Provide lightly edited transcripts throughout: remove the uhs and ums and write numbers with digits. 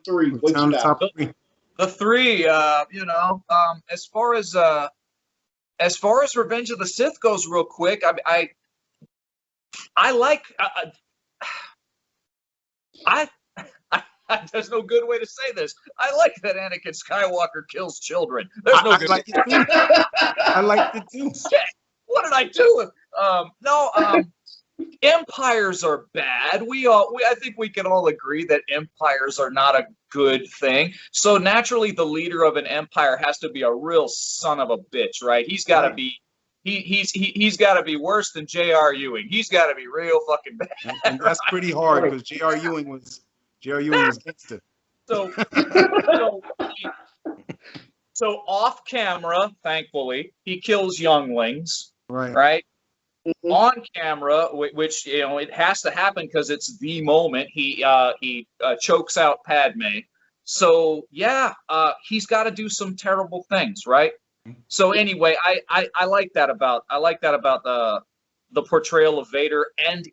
three. What's What on you the got? top three? The three, as far as Revenge of the Sith goes, real quick, I like I there's no good way to say this. I like that Anakin Skywalker kills children. There's no good. Like it too. I liked it too. Shit, what did I do? Empires are bad. I think we can all agree that empires are not a good thing. So naturally, the leader of an empire has to be a real son of a bitch, right? He's got to be. He's got to be worse than J.R. Ewing. He's got to be real fucking bad. And that's pretty hard because J.R. Ewing was gangster. So off camera, thankfully, he kills younglings. Right. Mhm. On camera, which it has to happen because it's the moment he chokes out Padme. So yeah, he's got to do some terrible things, right? So anyway, I like that about the portrayal of Vader, and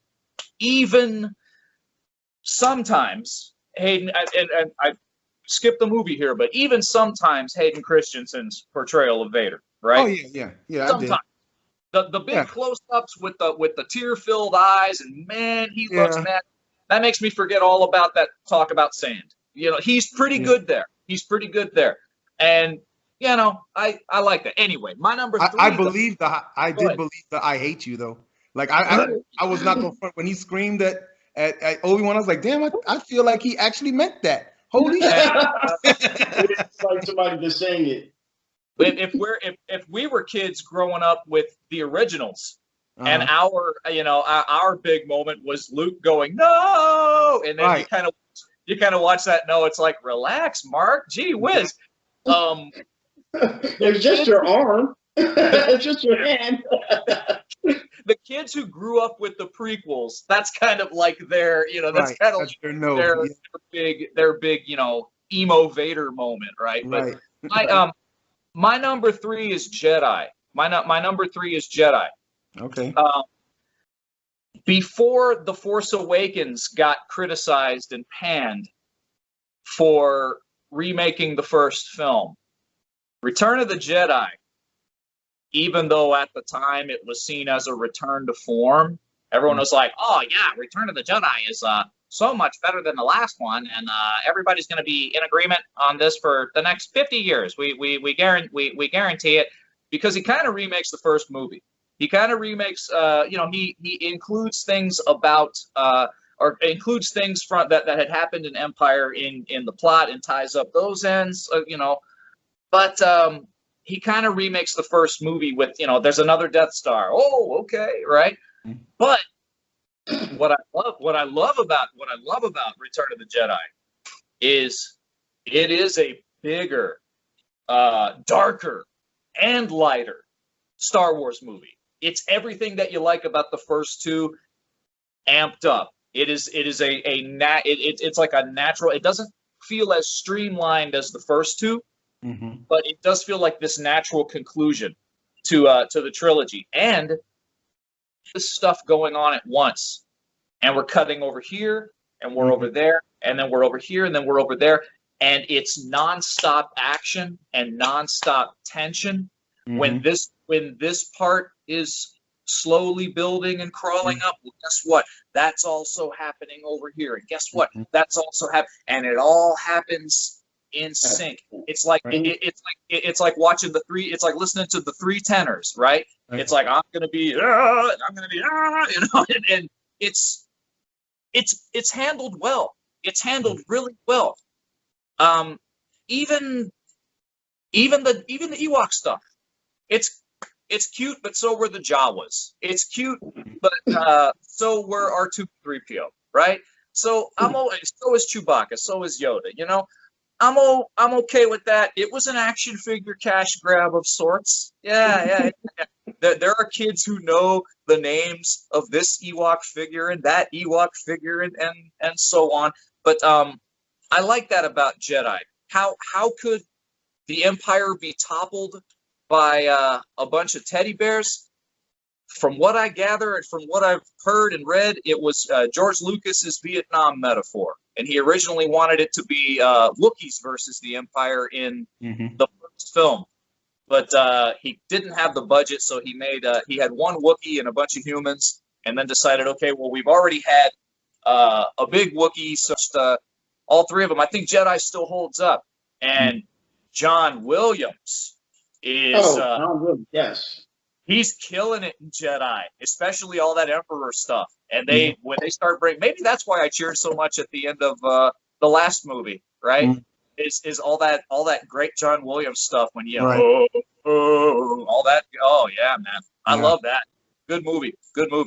even sometimes Hayden, and I skipped the movie here, but even sometimes Hayden Christensen's portrayal of Vader, right? Oh yeah. Sometimes. The big close-ups with the tear-filled eyes, and man, he looks mad. That makes me forget all about that talk about sand. He's pretty good there. He's pretty good there, and I like that. Anyway, my number three. I did believe the I hate you though. Like I was not the front when he screamed at Obi-Wan. I was like, damn, I feel like he actually meant that. Holy shit! It's like somebody just saying it. If we were kids growing up with the originals, and our big moment was Luke going no, and then you kind of watch that. No, it's like, relax, Mark. Gee whiz. It's just your arm. It's just your hand. The kids who grew up with the prequels, that's kind of like their, that's kind of like their big, emo Vader moment, right? But my number three is Jedi. My number three is Jedi. Okay. Before The Force Awakens got criticized and panned for remaking the first film, Return of the Jedi, even though at the time it was seen as a return to form, everyone was like, oh yeah, Return of the Jedi is so much better than the last one, and everybody's going to be in agreement on this for the next 50 years. We guarantee it, because he kind of remakes the first movie. He kind of remakes, he includes things about or includes things from that had happened in Empire in the plot and ties up those ends, but he kind of remakes the first movie with, there's another Death Star. Oh, okay, right. But what I love about Return of the Jedi is it is a bigger, darker, and lighter Star Wars movie. It's everything that you like about the first two, amped up. It's like a natural. It doesn't feel as streamlined as the first two, but it does feel like this natural conclusion to the trilogy, and this stuff going on at once, and we're cutting over here, and we're over there, and then we're over here, and then we're over there, and it's nonstop action and nonstop tension. When this part is slowly building and crawling up, well, guess what? That's also happening over here, and guess what? That's also happening, and it all happens in sync. It's like it's like watching the three. It's like listening to the three tenors, right? It's like, I'm gonna be, and I'm gonna be, and it's handled well. It's handled really well. Even the Ewok stuff. It's cute, but so were the Jawas. It's cute, but so were R2-3PO, right? So so is Chewbacca, so is Yoda. I'm okay with that. It was an action figure cash grab of sorts. Yeah. There are kids who know the names of this Ewok figure and that Ewok figure and so on. But I like that about Jedi. How could the Empire be toppled by a bunch of teddy bears? from what I gather and from what I've heard and read, it was George Lucas's Vietnam metaphor, and he originally wanted it to be Wookiees versus the Empire in the first film, but he didn't have the budget, so he had one Wookiee and a bunch of humans, and then decided, okay, well, we've already had a big Wookiee, so all three of them. I think Jedi still holds up, and John Williams is yes. He's killing it in Jedi, especially all that Emperor stuff. And when they start breaking, maybe that's why I cheered so much at the end of the last movie, right? Is all that great John Williams stuff when you all that. Oh yeah, man, I love that. Good movie,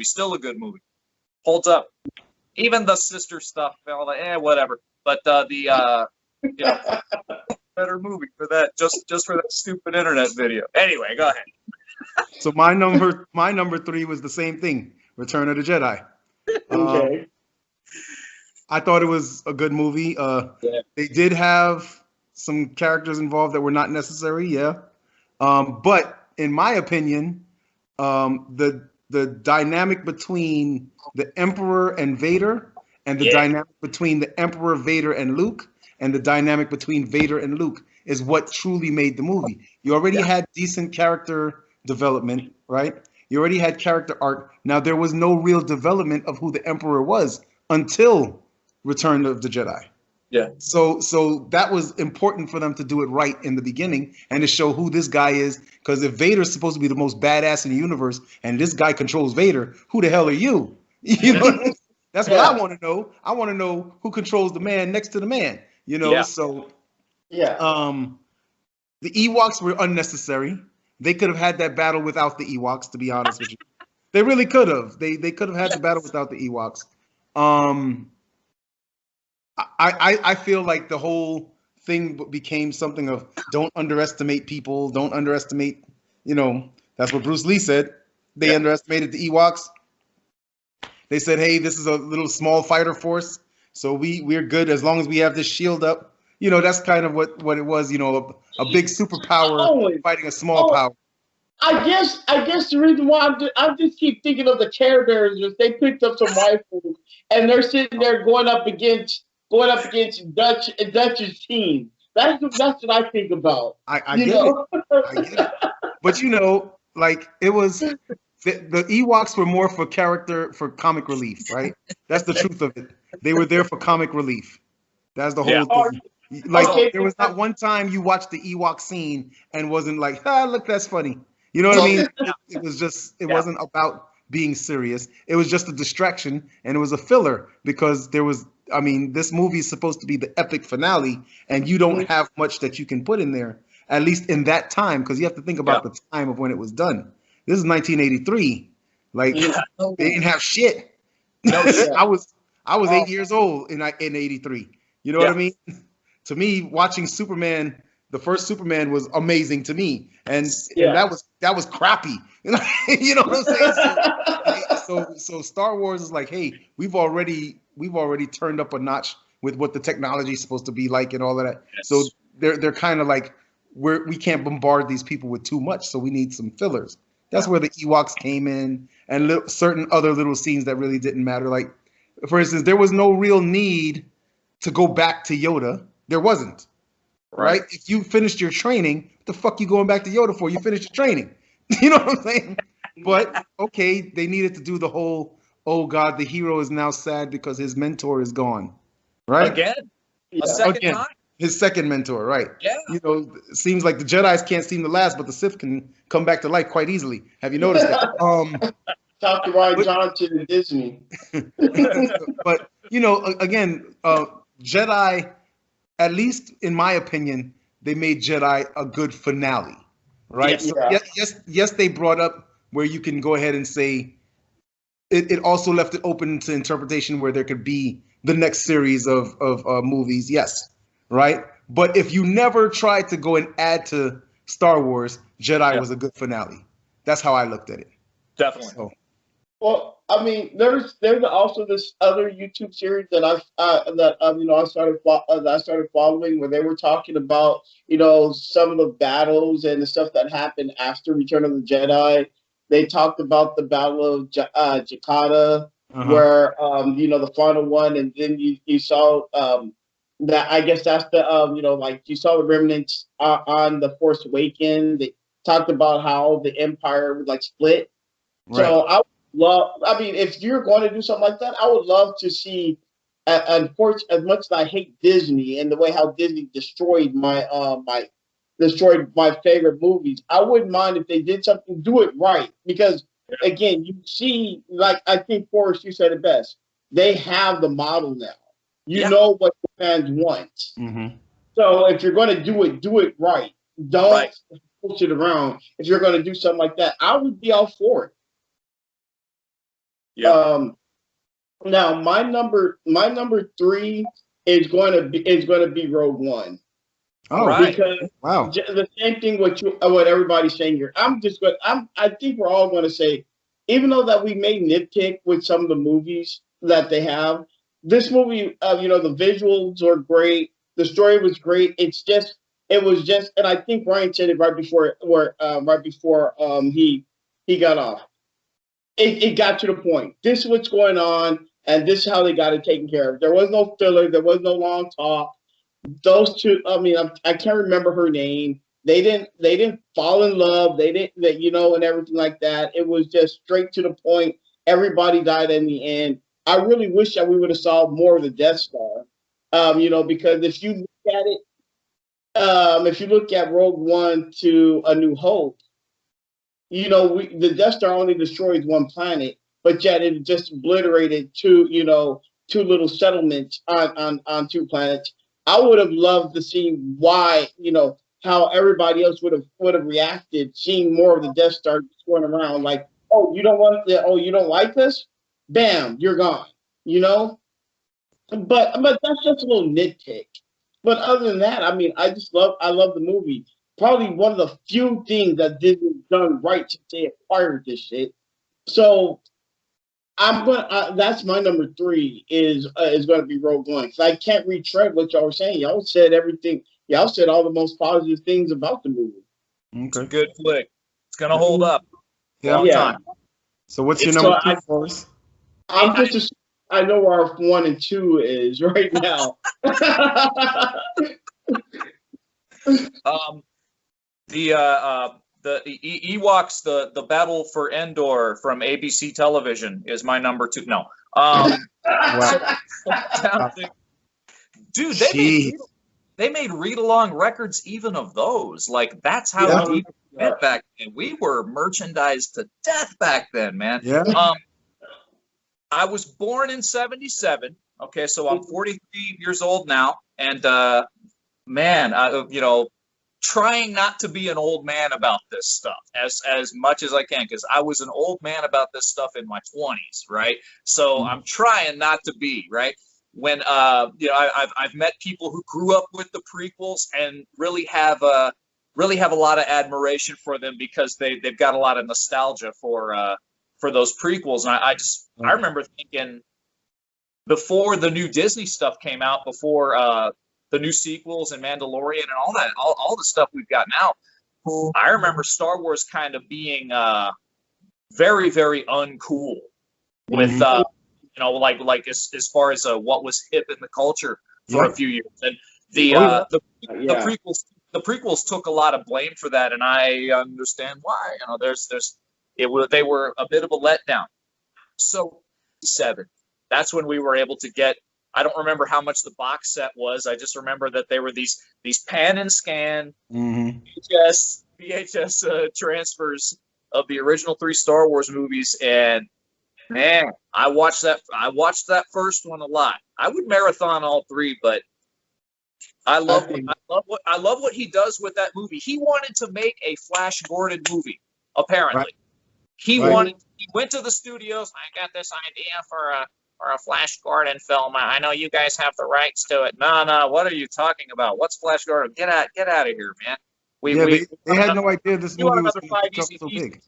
still a good movie, holds up. Even the sister stuff, all that, whatever. But better movie for that, just for that stupid internet video. Anyway, go ahead. So my number 3 was the same thing, Return of the Jedi. Okay. I thought it was a good movie. They did have some characters involved that were not necessary, but in my opinion, the dynamic between the Emperor and Vader, and the dynamic between the Emperor, Vader, and Luke, and the dynamic between Vader and Luke is what truly made the movie. You already had decent character development, right? You already had character arc. Now, there was no real development of who the Emperor was until Return of the Jedi. Yeah. So that was important for them to do it right in the beginning and to show who this guy is. Because if Vader's supposed to be the most badass in the universe and this guy controls Vader, who the hell are you? You know, that's what I want to know. I want to know who controls the man next to the man. You know, so the Ewoks were unnecessary. They could have had that battle without the Ewoks, to be honest with you. They really could have. They could have had the battle without the Ewoks. I feel like the whole thing became something of don't underestimate people. Don't underestimate, that's what Bruce Lee said. They underestimated the Ewoks. They said, hey, this is a little small fighter force, so we're good as long as we have this shield up. That's kind of what it was, a big superpower fighting a small power. I guess the reason why I just keep thinking of the Care Bears is they picked up some rifles and they're sitting there going up against Dutch's team. That's what I think about. I get it. But like it was the Ewoks were more for comic relief, right? That's the truth of it. They were there for comic relief. That's the whole thing. Like there was not one time you watched the Ewok scene and wasn't like, look, that's funny. You know what I mean? It was just, it wasn't about being serious. It was just a distraction, and it was a filler because this movie is supposed to be the epic finale, and you don't have much that you can put in there, at least in that time, because you have to think about the time of when it was done. This is 1983. Like they didn't have shit. I was 8 years old in 83. You know what I mean? To me, watching Superman, the first Superman was amazing to me, and that was crappy. You know what I'm saying? So Star Wars is like, hey, we've already turned up a notch with what the technology is supposed to be like and all of that. Yes. So they're kind of like we can't bombard these people with too much, so we need some fillers. That's where the Ewoks came in, and certain other little scenes that really didn't matter. Like, for instance, there was no real need to go back to Yoda. There wasn't. Right? If you finished your training, what the fuck you going back to Yoda for? You finished your training. You know what I'm saying? But okay, they needed to do the whole, oh God, the hero is now sad because his mentor is gone. Right? Again. A second time. His second mentor, right? Yeah. It seems like the Jedis can't seem to last, but the Sith can come back to life quite easily. Have you noticed that? Talk to Ryan Johnson and Disney. But again, Jedi, at least in my opinion, they made Jedi a good finale, right? Yes, they brought up where you can go ahead and say it also left it open to interpretation where there could be the next series of movies, yes, right? But if you never tried to go and add to Star Wars, Jedi was a good finale. That's how I looked at it. Definitely. So. Well, I mean, there's also this other YouTube series that I started following where they were talking about some of the battles and the stuff that happened after Return of the Jedi, They talked about the Battle of Jakata, Uh-huh. where the final one, and then you saw that I guess that's the like you saw the remnants on the Force Awakens. They talked about how the Empire would like split. Right. So I mean, if you're going to do something like that, I would love to see. Unfortunately, as much as I hate Disney and the way how Disney destroyed my favorite movies, I wouldn't mind if they did something, do it right. Because again, you see, like I think Forrest, you said it best. They have the model now. You Yeah. know what the fans want. Mm-hmm. So if you're going to do it right. Don't Right. push it around. If you're going to do something like that, I would be all for it. Yeah. Now my number three is going to be Rogue One. Oh, Right. Because wow. the same thing what everybody's saying here. I think we're all going to say, even though that we may nitpick with some of the movies that they have, this movie, the visuals are great, the story was great. It was just, and I think Ryan said it right before he got off. It got to the point. This is what's going on, and this is how they got it taken care of. There was no filler. There was no long talk. Those two, I mean, I can't remember her name. They didn't fall in love. They didn't that and everything like that. It was just straight to the point. Everybody died in the end. I really wish that we would have saw more of the Death Star. Because if you look at Rogue One to A New Hope, the Death Star only destroys one planet, but yet it just obliterated two little settlements on two planets. I would have loved to see why, how everybody else would have reacted, seeing more of the Death Star just going around like, you don't like us? Bam, you're gone. You know? But that's just a little nitpick. But other than that, I mean, I love the movie. Probably one of the few things that Disney's done right since they acquired this shit. So that's my number three is going to be Rogue One. 'Cause I can't retread what y'all were saying. Y'all said everything. Y'all said all the most positive things about the movie. It's a Okay. good flick. It's gonna hold up a Yeah. long time. So what's your It's number So two, Forrest? I know where our one and two is right now. Um, the Ewoks, the Battle for Endor from ABC Television is my number two. No, Wow. dude, Jeez. they made read along records even of those. Like that's how Yeah. deep we went back then. We were merchandised to death back then, man. Yeah. I was born in '77. Okay, so I'm 43 years old now, and man, trying not to be an old man about this stuff as much as I can, because I was an old man about this stuff in my 20s, right? So I'm trying not to be, right? When I've met people who grew up with the prequels and really have a lot of admiration for them because they've got a lot of nostalgia for those prequels. And I remember thinking, before the new Disney stuff came out, before the new sequels and Mandalorian and all that, all the stuff we've got now, I remember Star Wars kind of being very, very uncool with like as far as what was hip in the culture for a few years. And the prequels took a lot of blame for that, and I understand why. They were a bit of a letdown. So 7. That's when we were able to get. I don't remember how much the box set was. I just remember that they were these pan and scan VHS transfers of the original 3 Star Wars movies, and man, I watched that first one a lot. I would marathon all 3, but I love what he does with that movie. He wanted to make a Flash Gordon movie, apparently. Right. He went to the studios. I got this idea for a Flash Gordon film. I know you guys have the rights to it. No, what are you talking about? What's Flash Gordon? Get out of here, man. They had no idea this movie was going to become so big.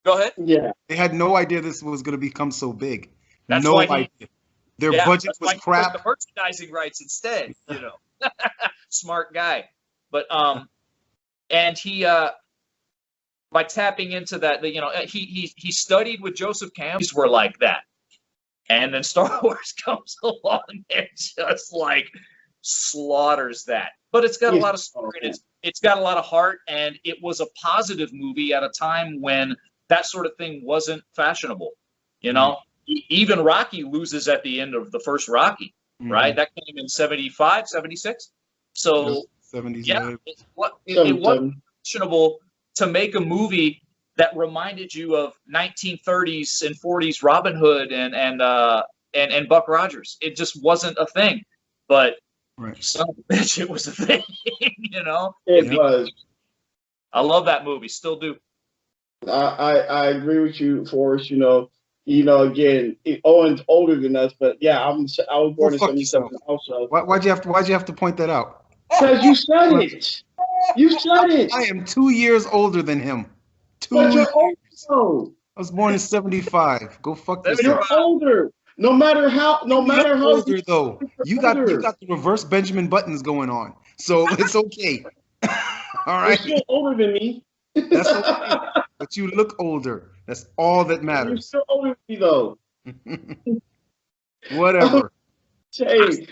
Go ahead. Yeah. They had no idea this was going to become so big. That's no why idea. Their budget was crap. The merchandising rights instead, Smart guy. But and he by tapping into that, he studied with Joseph Campbell. These were like that. And then Star Wars comes along and just like slaughters that. But it's got a lot of story, and it's got a lot of heart, and it was a positive movie at a time when that sort of thing wasn't fashionable. Even Rocky loses at the end of the first Rocky, right? That came in 75, 76. So 70s, yeah, it wasn't fashionable to make a movie that reminded you of 1930s and 40s Robin Hood and Buck Rogers. It just wasn't a thing. But son of a bitch, it was a thing. It was. I love that movie. Still do. I agree with you, Forrest. Again, Owen's older than us, but yeah, I was born in 77 also. Why'd you have to point that out? Because you said it. You said it. I am 2 years older than him. But you're older. I was born in 75. Go fuck yourself. You're older. No matter how older though. You got the reverse Benjamin Buttons going on. So it's okay. All right. You're still older than me. That's okay. But you look older. That's all that matters. You're still older than me though. Whatever. Hey.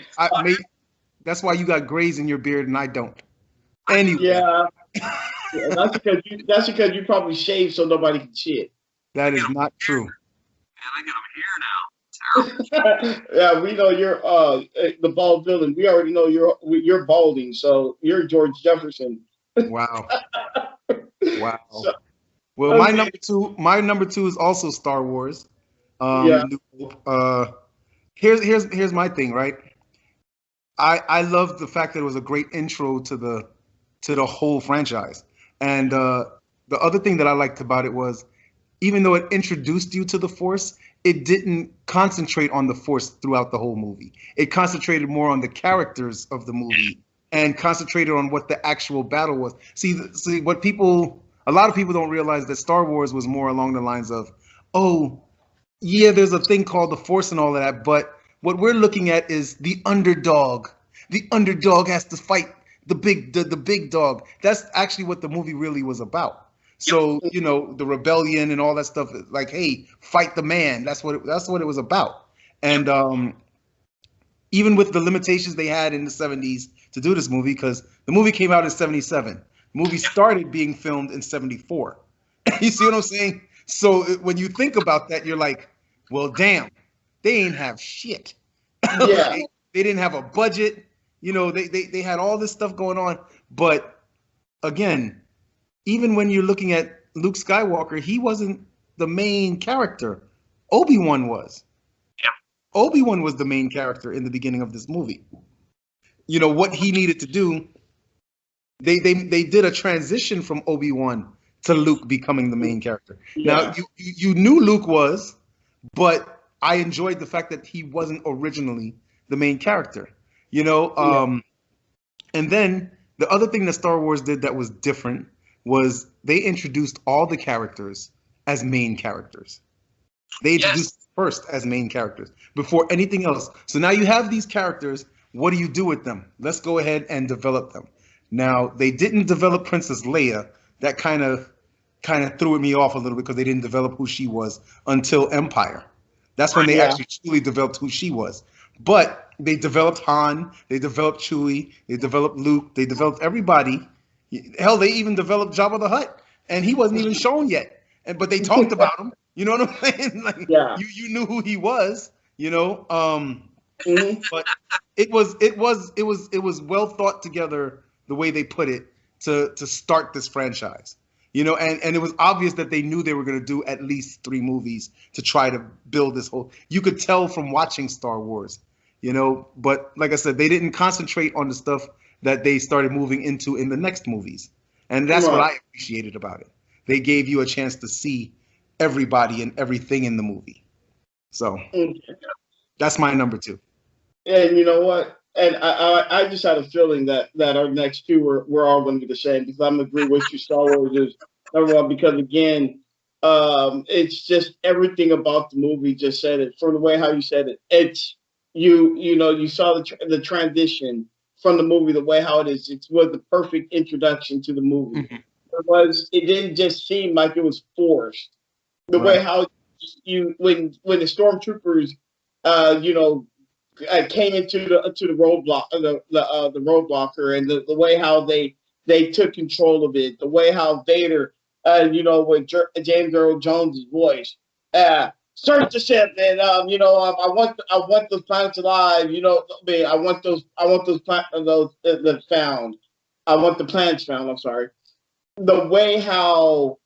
That's why you got grays in your beard and I don't. Anyway. Yeah. That's because you probably shave so nobody can shit. That is not true. Man, I got him here now. Terrible. Yeah, we know you're the bald villain. We already know you're balding, so you're George Jefferson. Wow. Wow. So, well, my number two is also Star Wars. Here's my thing, right? I love the fact that it was a great intro to the whole franchise. And the other thing that I liked about it was, even though it introduced you to the Force, it didn't concentrate on the Force throughout the whole movie. It concentrated more on the characters of the movie and concentrated on what the actual battle was. See, a lot of people don't realize that Star Wars was more along the lines of, oh, yeah, there's a thing called the Force and all of that, but what we're looking at is the underdog. The underdog has to fight the big dog. That's actually what the movie really was about. So, the rebellion and all that stuff, like, hey, fight the man. That's what it was about. And even with the limitations they had in the 70s to do this movie, because the movie came out in 77. The movie started being filmed in 74. You see what I'm saying? So when you think about that, you're like, well, damn, they ain't have shit. Yeah. They didn't have a budget. They had all this stuff going on. But again, even when you're looking at Luke Skywalker, he wasn't the main character. Obi-Wan was. Yeah. Obi-Wan was the main character in the beginning of this movie. What he needed to do, they did a transition from Obi-Wan to Luke becoming the main character. Yeah. Now, you knew Luke was, but I enjoyed the fact that he wasn't originally the main character. And then the other thing that Star Wars did that was different was they introduced all the characters as main characters. They introduced first as main characters before anything else. So now you have these characters. What do you do with them? Let's go ahead and develop them. Now, they didn't develop Princess Leia. That kind of threw me off a little bit because they didn't develop who she was until Empire. That's when they actually truly developed who she was. But they developed Han, they developed Chewie, they developed Luke, they developed everybody. Hell, they even developed Jabba the Hutt, and he wasn't even shown yet. But they talked about him. You know what I'm saying? Like, you knew who he was. But it was well thought together the way they put it to start this franchise. And it was obvious that they knew they were going to do at least 3 movies to try to build this whole. You could tell from watching Star Wars. But like I said, they didn't concentrate on the stuff that they started moving into in the next movies. And that's what I appreciated about it. They gave you a chance to see everybody and everything in the movie. So that's my number 2. And you know what? And I just had a feeling that our next 2 we're all going to be the same, because I'm agree with you. Star Wars is number 1 because, again, it's just everything about the movie just said it. From the way how you said it, it's you saw the transition from the movie, the way how it is. It was the perfect introduction to the movie. it didn't just seem like it was forced. The way Right. how when the stormtroopers, you know, came into the roadblock, the roadblocker, and the way how they took control of it, the way how Vader, you know, with James Earl Jones' voice, search the ship, and you know, I want those planets alive, you know, I want those found, I want the planets found. I'm sorry. The way how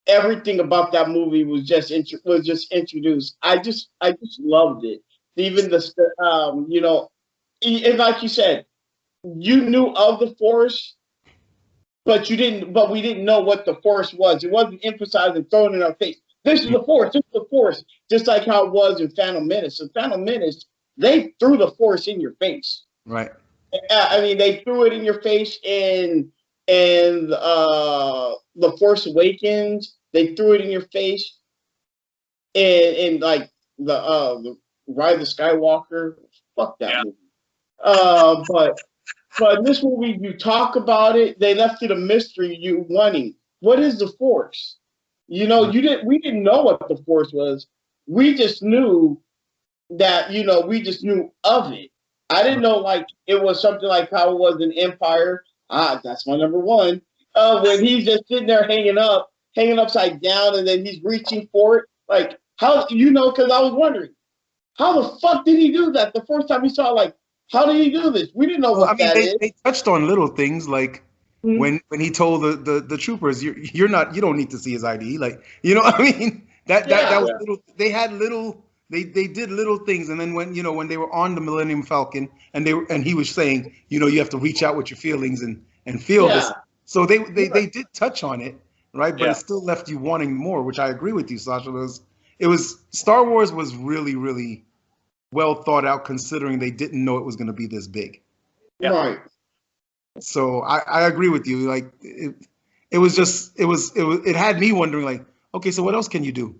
everything about that movie was just introduced. I just loved it. Even you know, and like you said, you knew of the Force, but you didn't. But we didn't know what the Force was. It wasn't emphasized and thrown in our face. This is the Force. This is the Force. Just like how it was in Phantom Menace. In Phantom Menace, they threw the Force in your face. Right. I mean, they threw it in your face in The Force Awakens. They threw it in your face in like the Rise of Skywalker. Fuck that movie. But in this movie, you talk about it. They left it a mystery. You wanting what is the Force? You know, we didn't know what the Force was. We just knew that, you know, we just knew of it. I didn't know like it was something like how it was in Empire. That's my number one. When he's just sitting there hanging upside down, and then he's reaching for it. Like how, you know? Because I was wondering, how the fuck did he do that the first time he saw it? Like, how did he do this? We didn't know what that is. They touched on little things like when he told the troopers, you don't need to see his ID. Like, you know, I mean, that was little. They had little. They did little things, and then when they were on the Millennium Falcon, and he was saying, you know, you have to reach out with your feelings and feel this. So they did touch on it, right? But it still left you wanting more, which I agree with you, Sasha. It was Star Wars was really, really well thought out, considering they didn't know it was going to be this big. Yeah. Right. So I agree with you. Like it had me wondering, like, okay, so what else can you do?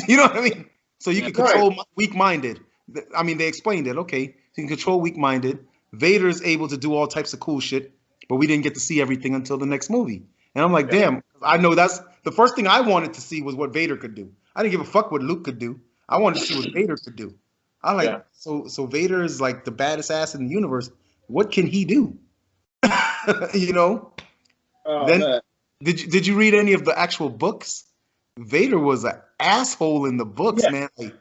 You know what I mean? So you can control weak-minded. I mean, they explained it. Okay, you can control weak-minded. Vader's able to do all types of cool shit, but we didn't get to see everything until the next movie. And I'm like, damn, I know that's the first thing I wanted to see was what Vader could do. I didn't give a fuck what Luke could do. I wanted to see what Vader could do. I like so Vader is like the baddest ass in the universe. What can he do? You know? Then did you read any of the actual books? Vader was an asshole in the books, man. Like,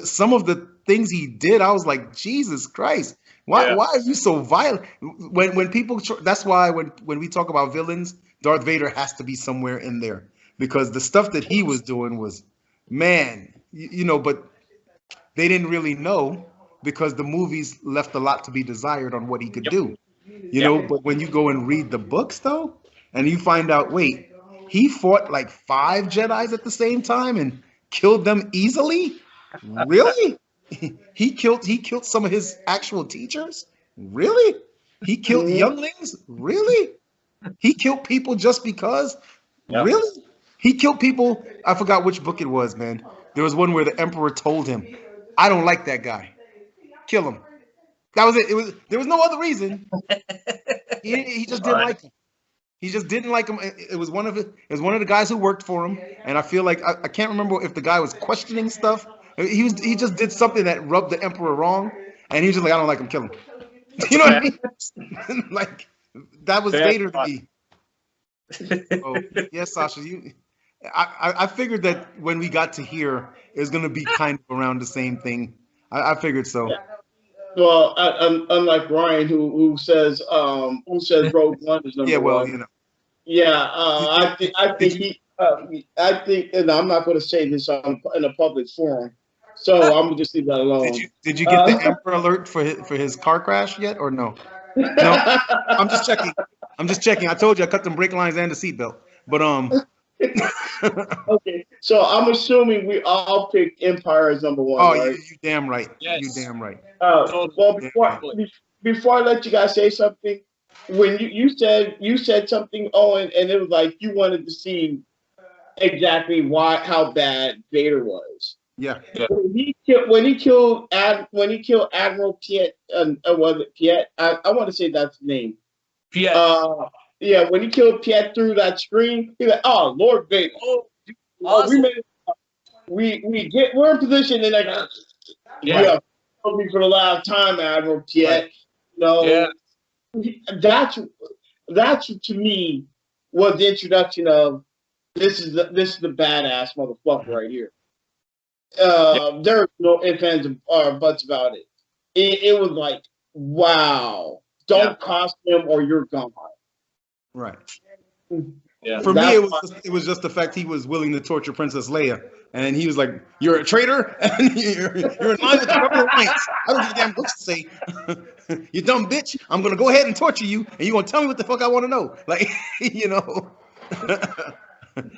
some of the things he did, I was like, Jesus Christ, why are you so violent? When people, that's why when we talk about villains, Darth Vader has to be somewhere in there, because the stuff that he was doing was, man, you know, but they didn't really know because the movies left a lot to be desired on what he could do, you know. But when you go and read the books though, and you find out, wait, he fought like 5 Jedis at the same time and killed them easily? Really? He killed some of his actual teachers? Really? He killed younglings? Really? He killed people just because? Really? He killed people. I forgot which book it was, man. There was one where the Emperor told him, I don't like that guy. Kill him. That was it. There was no other reason. He just didn't like him. He just didn't like him. It was one of the guys who worked for him, and I feel like I can't remember if the guy was questioning stuff. He just did something that rubbed the Emperor wrong, and he was just like, I don't like him, kill him. You know what I mean? Like, that was Vader to me. So, yes, Sasha, I figured that when we got to here, it was going to be kind of around the same thing. I figured so. Well, unlike Ryan, who says Rogue One is number one. You know. Yeah, I think, and I'm not going to say this in a public forum, so I'm gonna just leave that alone. Did you get the Emperor alert for his car crash yet, or no? No, I'm just checking. I told you I cut them brake lines and the seatbelt, but Okay, so I'm assuming we all picked Empire as number one. Oh, right? you damn right. Yes. You damn right. Well, before I let you guys say something, when you said something, Owen, and it was like you wanted to see exactly how bad Vader was. Yeah. When he killed Admiral Piet, was it Piet? I want to say that's the name. Piet. Yeah, when he killed Piet through that screen, he's like, "Oh, Lord Vader, Oh, oh, we awesome. made, we're in position." And like, Yeah. yeah, told me for the last time, Admiral Piet. Right. You know, Yeah. that's to me was the introduction of this is the badass motherfucker right here. There's no ifs, ands, or buts about it. It was like, wow, don't cost him or you're gone. Right. Yeah. For me, That's it was just the fact he was willing to torture Princess Leia, and he was like, "You're a traitor, and you're in line with the Rebel Alliance. I don't give a damn what you say, you dumb bitch. I'm gonna go ahead and torture you, and you're gonna tell me what the fuck I want to know." Like, you know.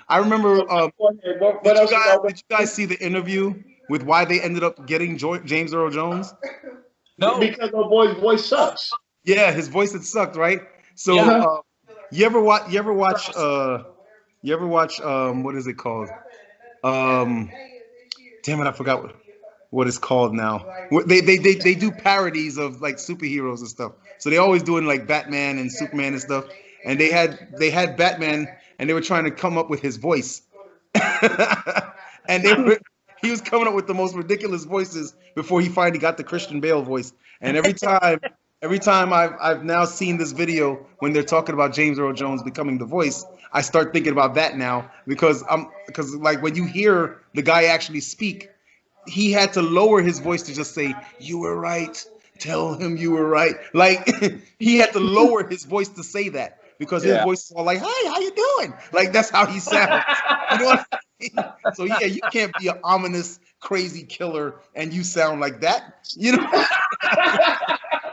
I remember. what else? Did you guys see the interview with why they ended up getting James Earl Jones? No. Because my boy's voice sucks. Yeah, his voice had sucked, right? So, Yeah. you ever watch? What is it called? Damn it, I forgot what it's called now. They do parodies of like superheroes and stuff. So they always doing like Batman and Superman and stuff. And they had Batman, and they were trying to come up with his voice. And he was coming up with the most ridiculous voices before he finally got the Christian Bale voice. And every time I've now seen this video when they're talking about James Earl Jones becoming the voice, I start thinking about that now because like when you hear the guy actually speak, he had to lower his voice to just say, "You were right. Tell him you were right." Like he had to lower his voice to say that because his voice is all like, "Hey, how you doing?" Like that's how he sounds. You know what I mean? So yeah, you can't be an ominous, crazy killer and you sound like that. You know?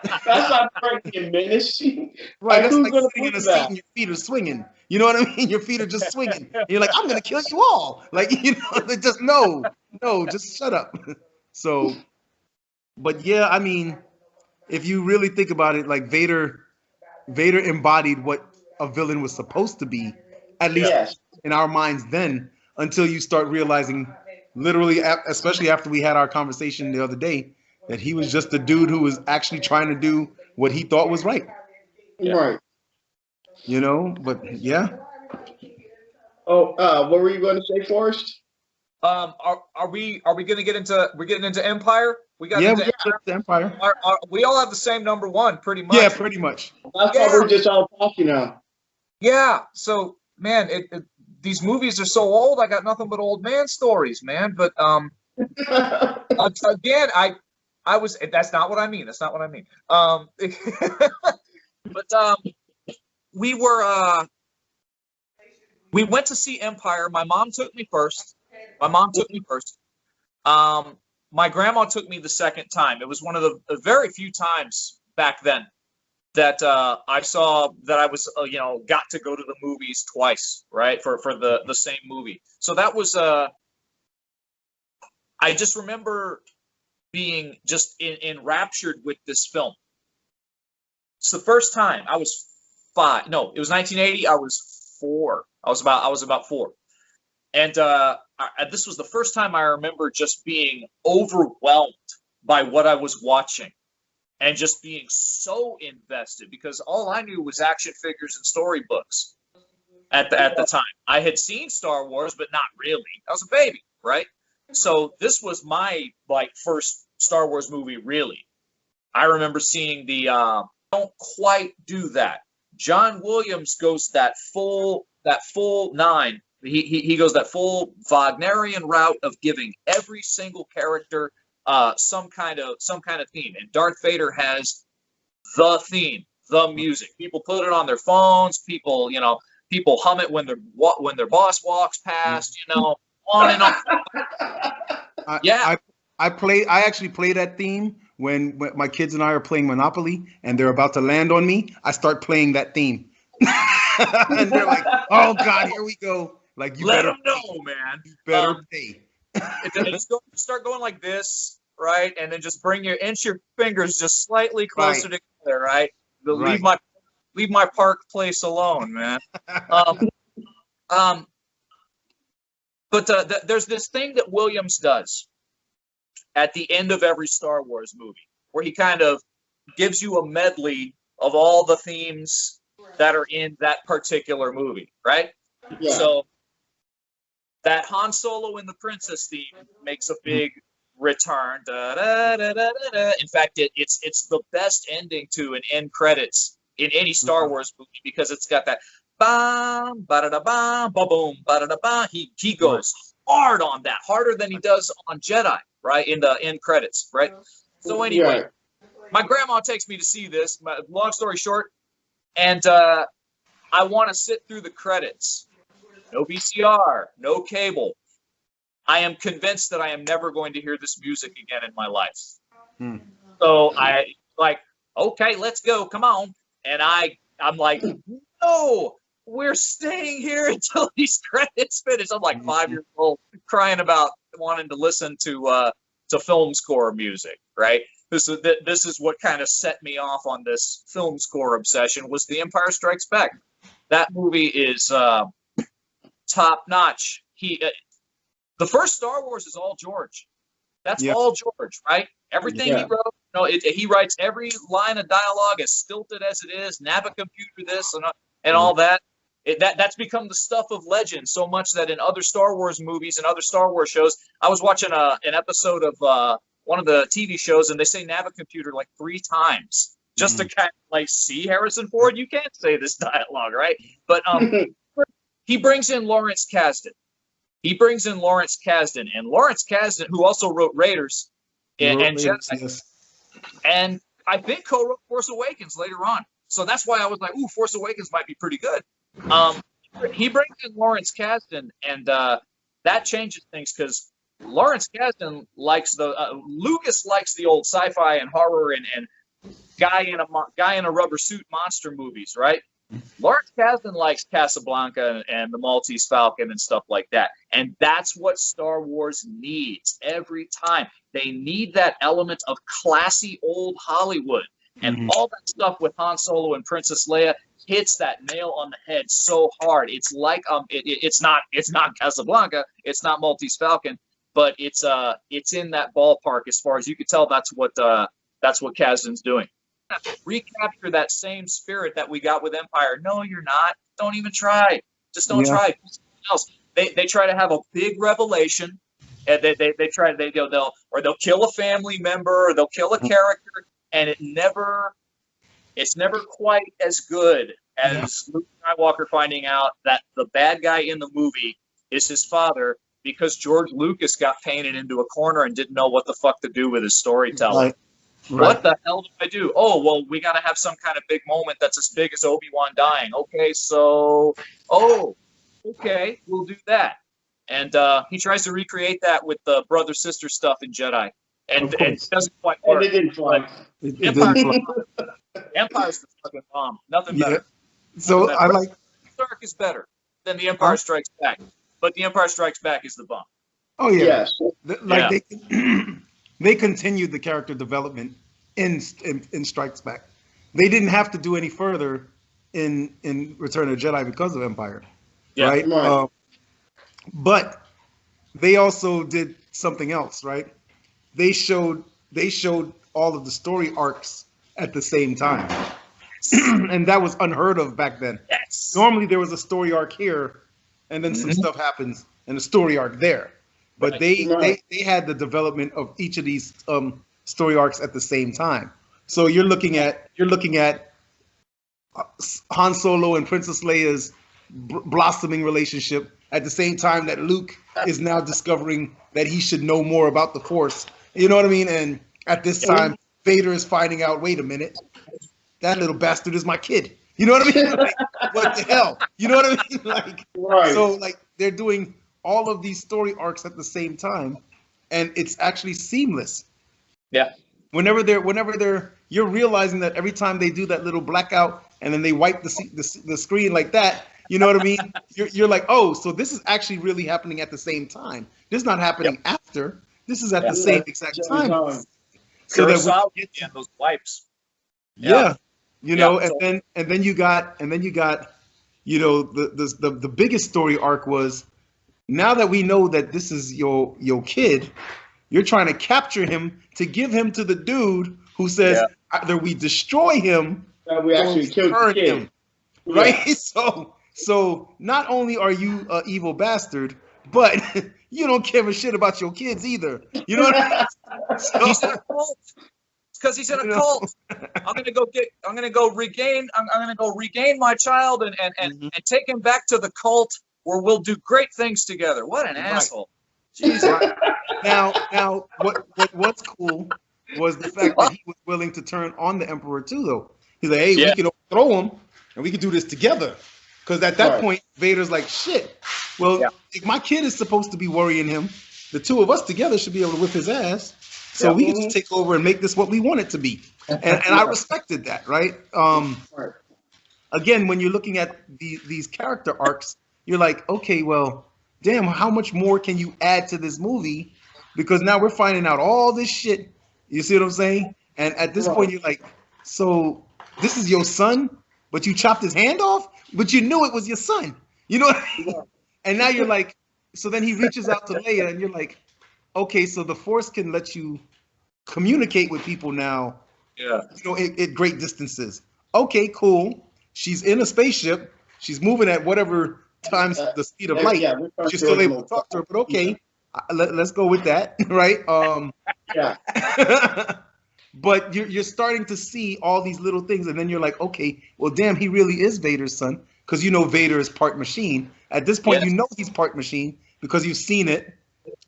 That's not freaking menacing. Right, that's who's like gonna sitting in a prove seat that? and your feet are swinging. You know what I mean? Your feet are just swinging. And you're like, "I'm gonna kill you all." Like, you know, they just no, just shut up. So, but yeah, I mean, if you really think about it, like Vader embodied what a villain was supposed to be, at least Yes. in our minds then, until you start realizing, literally, especially after we had our conversation the other day, that he was just a dude who was actually trying to do what he thought was right. Right. You know, but yeah. Oh, what were you going to say, Forrest? Are we gonna get into we're getting into Empire? We got Yeah, into we got the Empire. we all have the same number one, pretty much. Yeah, pretty much. That's why we're just all talking now. Yeah. So man, these movies are so old. I got nothing but old man stories, man. But again, I was. That's not what I mean. That's not what I mean. But we were. We went to see Empire. My mom took me first. My grandma took me the second time. It was one of the very few times back then that I saw that I was, got to go to the movies twice, right? For the same movie. So that was, I just remember being just enraptured with this film. It's the first time. I was 5. No, it was 1980. I was 4. I was about 4. And this was the first time I remember just being overwhelmed by what I was watching and just being so invested because all I knew was action figures and storybooks at the time. I had seen Star Wars, but not really. I was a baby, right? So this was my first Star Wars movie, really. I remember seeing the don't quite do that. John Williams goes that full 9. He goes that full Wagnerian route of giving every single character some kind of theme. And Darth Vader has the theme, the music. People put it on their phones. People hum it when their boss walks past. On and on. I actually play that theme when my kids and I are playing Monopoly and they're about to land on me. I start playing that theme, and they're like, "Oh God, here we go." Like, you Let better them know, man. You better pay. Start going like this, right? And then just inch your fingers just slightly closer together, right? Leave my park place alone, man. But there's this thing that Williams does at the end of every Star Wars movie, where he kind of gives you a medley of all the themes that are in that particular movie, right? Yeah. So that Han Solo and the Princess theme makes a big return. Da, da, da, da, da, da. In fact, it's the best ending to an end credits in any Star Wars movie because it's got that bam, ba da da bam, ba boom, ba da da bam. He goes hard on that, harder than he does on Jedi, right? In the end credits, right? So anyway, my grandma takes me to see this. Long story short, and I want to sit through the credits. No VCR, no cable. I am convinced that I am never going to hear this music again in my life. So I like, okay, let's go, come on. And I'm like, no, we're staying here until these credits finish. I'm like 5 years old, crying about wanting to listen to film score music, right? This is what kind of set me off on this film score obsession was The Empire Strikes Back. That movie is top notch. The first Star Wars is all George. That's all George, right? Everything he wrote, he writes every line of dialogue as stilted as it is. Navicomputer this and all that. That's become the stuff of legend so much that in other Star Wars movies and other Star Wars shows, I was watching an episode of one of the TV shows, and they say Navicomputer like 3 times just to kind of like see Harrison Ford. You can't say this dialogue, right? But he brings in Lawrence Kasdan. And Lawrence Kasdan, who also wrote Raiders and Jedi, and I think co-wrote Force Awakens later on. So that's why I was like, ooh, Force Awakens might be pretty good. He brings in Lawrence Kasdan, and that changes things because Lawrence Kasdan likes Lucas likes the old sci-fi and horror and guy in a rubber suit monster movies, right? Lawrence Kasdan likes Casablanca and the Maltese Falcon and stuff like that. And that's what Star Wars needs every time. They need that element of classy old Hollywood. And all that stuff with Han Solo and Princess Leia hits that nail on the head so hard. It's like it's not Casablanca, it's not Maltese Falcon, but it's in that ballpark as far as you can tell. That's what Kasdan's doing. Recapture that same spirit that we got with Empire. No, you're not. Don't even try. Just don't try. Else. They try to have a big revelation, and they'll kill a family member or they'll kill a character, and it's never quite as good as Luke Skywalker finding out that the bad guy in the movie is his father because George Lucas got painted into a corner and didn't know what the fuck to do with his storytelling. Right. What the hell do I do? Oh, well, we got to have some kind of big moment that's as big as Obi-Wan dying. Okay, so, okay, we'll do that. And he tries to recreate that with the brother-sister stuff in Jedi. And it doesn't quite work. And it didn't fly. Empire's the fucking bomb. Nothing better. So I like... Dark is better than The Empire Strikes Back. But The Empire Strikes Back is the bomb. Oh, yeah. Yes. They continued the character development in Strikes Back. They didn't have to do any further in Return of the Jedi because of Empire, right? But they also did something else, right? They showed all of the story arcs at the same time, and that was unheard of back then. Yes. Normally there was a story arc here, and then some stuff happens, and a story arc there. But they had the development of each of these story arcs at the same time. So you're looking at Han Solo and Princess Leia's blossoming relationship at the same time that Luke is now discovering that he should know more about the Force. You know what I mean? And at this time, Vader is finding out, wait a minute, that little bastard is my kid. You know what I mean? Like, what the hell? You know what I mean? Like, so like they're doing all of these story arcs at the same time, and it's actually seamless. Yeah. Whenever you're realizing that every time they do that little blackout and then they wipe the screen like that, you know what I mean? You're like, oh, so this is actually really happening at the same time. This is not happening after. This is at the same exact time. So that we get those wipes. Yeah. You know, and then you got, you know, the biggest story arc was, now that we know that this is your kid, you're trying to capture him to give him to the dude who says either we destroy him we actually killed the kid. right? So not only are you an evil bastard, but you don't give a shit about your kids either. You know what I mean? So, He's in a cult. It's because he's in a cult. I'm gonna go regain my child and take him back to the cult where we'll do great things together. What an asshole. Jesus. Right. Now, what's cool was the fact that he was willing to turn on the Emperor too, though. He's like, hey, we can overthrow him and we can do this together. Because at that point, Vader's like, shit. Well, if my kid is supposed to be worrying him, the two of us together should be able to whip his ass. So we get to take over and make this what we want it to be. And I respected that, right? Again, when you're looking at these character arcs, you're like, okay, well, damn, how much more can you add to this movie? Because now we're finding out all this shit. You see what I'm saying? And at this point, you're like, so this is your son, but you chopped his hand off, but you knew it was your son. You know what I mean? And now you're like, so then he reaches out to Leia, and you're like, okay, so the Force can let you communicate with people now, you know, at great distances. Okay, cool. She's in a spaceship. She's moving at whatever times the speed of light. She's still able to talk to her, but okay, let's go with that, right? But you're starting to see all these little things, and then you're like, okay, well, damn, he really is Vader's son, because you know Vader is part machine. At this point, you know he's part machine because you've seen it,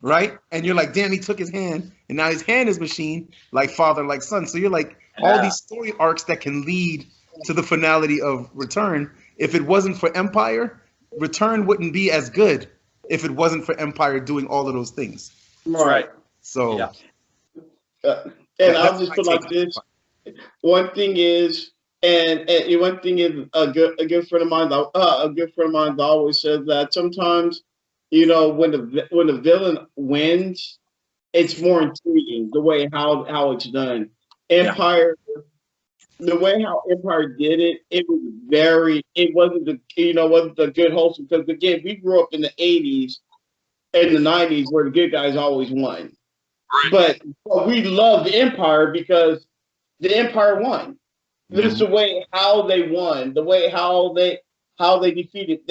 right? And you're like, damn, he took his hand, and now his hand is machine, like father, like son. So you're like, all these story arcs that can lead to the finality of Return. If it wasn't for Empire, Return wouldn't be as good if it wasn't for Empire doing all of those things. Right. So, and I'll just put like this. One thing is, and one thing is, a good friend of mine, always says that sometimes, you know, when the villain wins, it's more intriguing the way how it's done. Empire. The way how Empire did it, it wasn't the good wholesome, because again, we grew up in the 80s and the 90s where the good guys always won. But we loved the Empire because the Empire won. This is the way how they won, the way how they defeated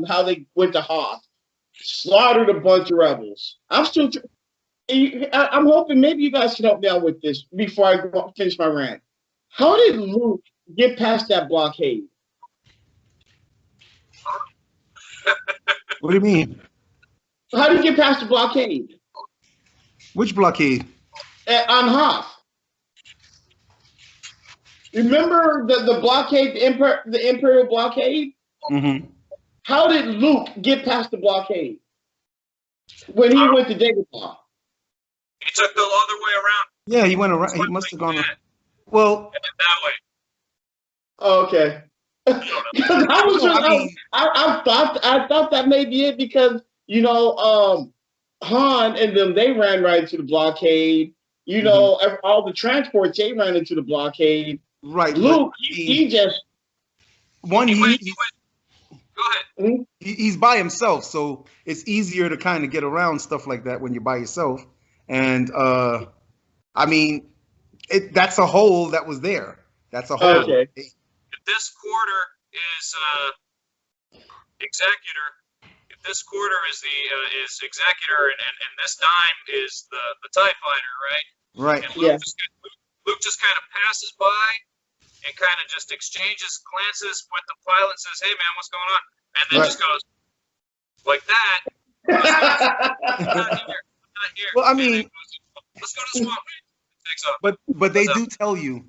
how they went to Hoth, slaughtered a bunch of rebels. I'm hoping maybe you guys can help me out with this before I finish my rant. How did Luke get past that blockade? What do you mean? How did he get past the blockade? Which blockade? On Hoth. Remember the blockade, the Imperial blockade? Mm-hmm. How did Luke get past the blockade when he went to Dagobah? He took the other way around. Yeah, he went around. He must have gone around. Well, that way. Okay. I thought that may be it because, you know, Han and them, they ran right into the blockade. You know, all the transports, they ran into the blockade. Right. Luke, he just... Go ahead. He's by himself, so it's easier to kind of get around stuff like that when you're by yourself. And, I mean... that's a hole that was there. That's a hole. Okay. If this quarter is Executor, if this quarter is is Executor, and this dime is the TIE Fighter, right? Right. And Luke just kind of passes by and kind of just exchanges glances with the pilot and says, "Hey man, what's going on?" And then just goes like that. I'm not here. Well, I mean, let's go to the swamp. But they do tell you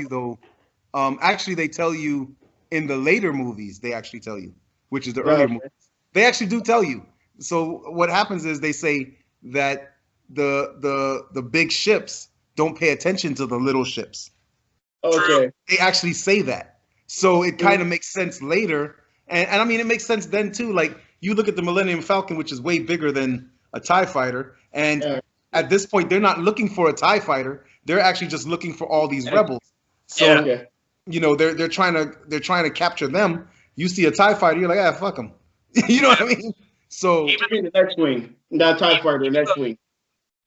though. Actually, they tell you in the later movies. They actually tell you, which is the earlier movies. They actually do tell you. So what happens is they say that the big ships don't pay attention to the little ships. Okay. They actually say that. So it kind of makes sense later, and I mean it makes sense then too. Like you look at the Millennium Falcon, which is way bigger than a TIE fighter, and at this point, they're not looking for a TIE fighter. They're actually just looking for all these rebels. So, you know, they're trying to capture them. You see a TIE fighter, you're like, ah, fuck them. You know what I mean? So even the X-wing, not TIE fighter, the X-wing.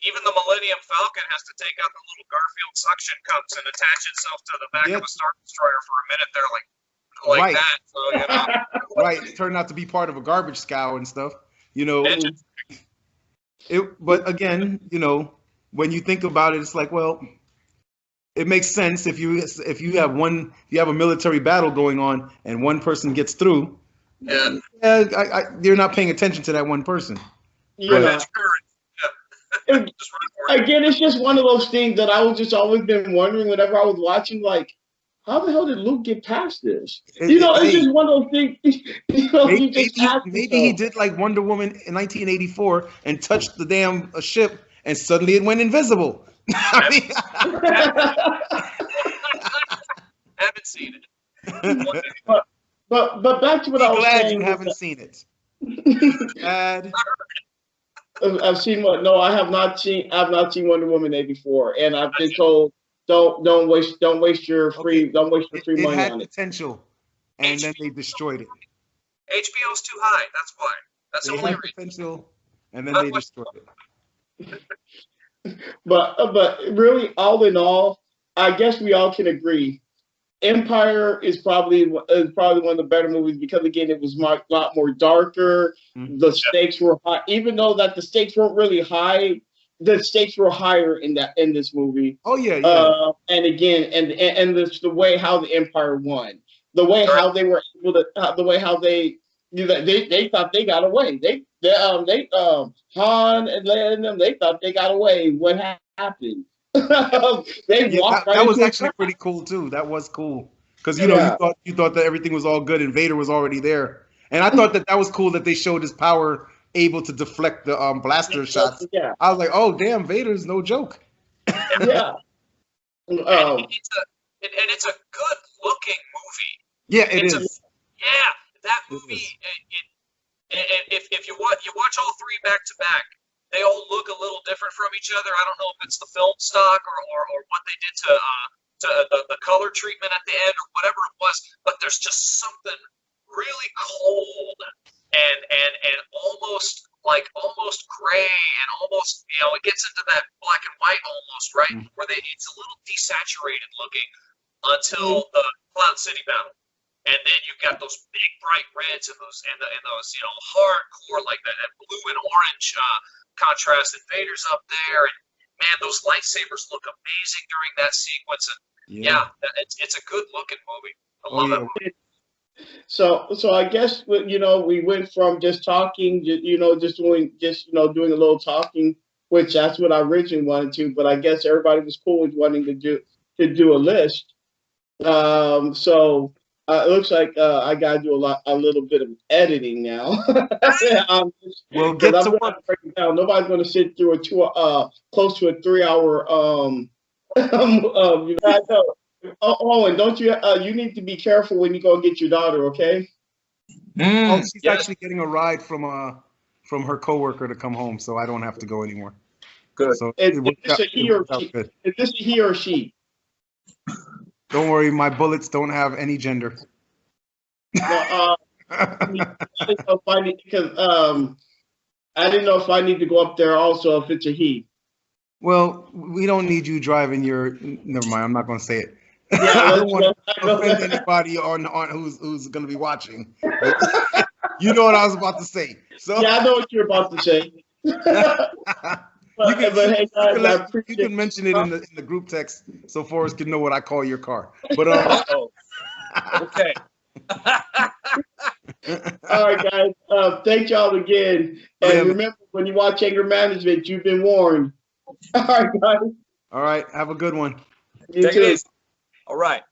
Even the Millennium Falcon has to take out the little Garfield suction cups and attach itself to the back of a Star Destroyer for a minute. They're like, like Right. that. So, you know. Right. It turned out to be part of a garbage scow and stuff. You know, Interesting. but again, you know, when you think about it, it's like, well, it makes sense if you have a military battle going on and one person gets through. Yeah. You're not paying attention to that one person. You know, That's correct. Yeah. it- Just run for it. again, it's just one of those things that I was just always been wondering whenever I was watching, like, how the hell did Luke get past this? You know, it's just one of those things. You know, you just ask maybe he yourself. did like Wonder Woman in 1984 and touched the damn ship and suddenly it went invisible. I mean, Haven't seen it. but back to what I be was glad saying. you haven't seen it. Glad. I've seen what? No, I have not seen. I've not seen Wonder Woman 84, and I've been told don't waste your free It money had on it. potential, and then they destroyed it. HBO's too high. That's why. That's the They only had reason. potential, and then they destroyed it. But really, all in all, I guess we all can agree. Empire is probably one of the better movies because again, it was a lot more darker. Mhm. The stakes were high, even though that the stakes weren't really high. The stakes were higher in this movie. Oh yeah. And again, and the way how the Empire won, the way how they were able to, the way how they thought they got away. They Han and Leia and them, they thought they got away. What happened? They Yeah, walked that right was into actually the pretty cool too. That was cool because you know you thought that everything was all good and Vader was already there, and I thought that was cool that they showed his power able to deflect the blaster shots. Yeah, I was like, oh damn, Vader's no joke. yeah. And it's a good looking movie. Yeah, it is. Yeah, that movie. If you watch all three back to back, they all look a little different from each other. I don't know if it's the film stock or what they did to the color treatment at the end or whatever it was, but there's just something really cold and almost gray and almost, you know, it gets into that black and white almost, right? Where it's a little desaturated looking until the Cloud City battle. And then you've got those big bright reds and those you know, hardcore like that blue and orange contrast. And Vader's up there, and man, those lightsabers look amazing during that sequence. And yeah, it's a good looking movie. I love that movie. So I guess you know we went from just talking, doing a little talking, which that's what I originally wanted to. But I guess everybody was cool with wanting to do a list. So. It looks like I gotta do a little bit of editing now. Well, get to work. Break it down. Nobody's gonna sit through close to a 3 hour. You guys know. And don't you? You need to be careful when you go get your daughter. Okay. Oh, she's actually getting a ride from her coworker to come home, so I don't have to go anymore. Good. So Is this a he or she? Is this a he or she? Don't worry, my bullets don't have any gender. I didn't know if I need to go up there also if it's a he. Well, we don't need you driving your. Never mind. I'm not going to say it. Yeah, I don't want to offend anybody on who's going to be watching. You know what I was about to say. So yeah, I know what you're about to say. You can mention it in the group text so Forrest can know what I call your car. But okay. All right, guys. Thank y'all again. And remember, when you watch Anger Management, you've been warned. All right, guys. All right. Have a good one. You too. All right.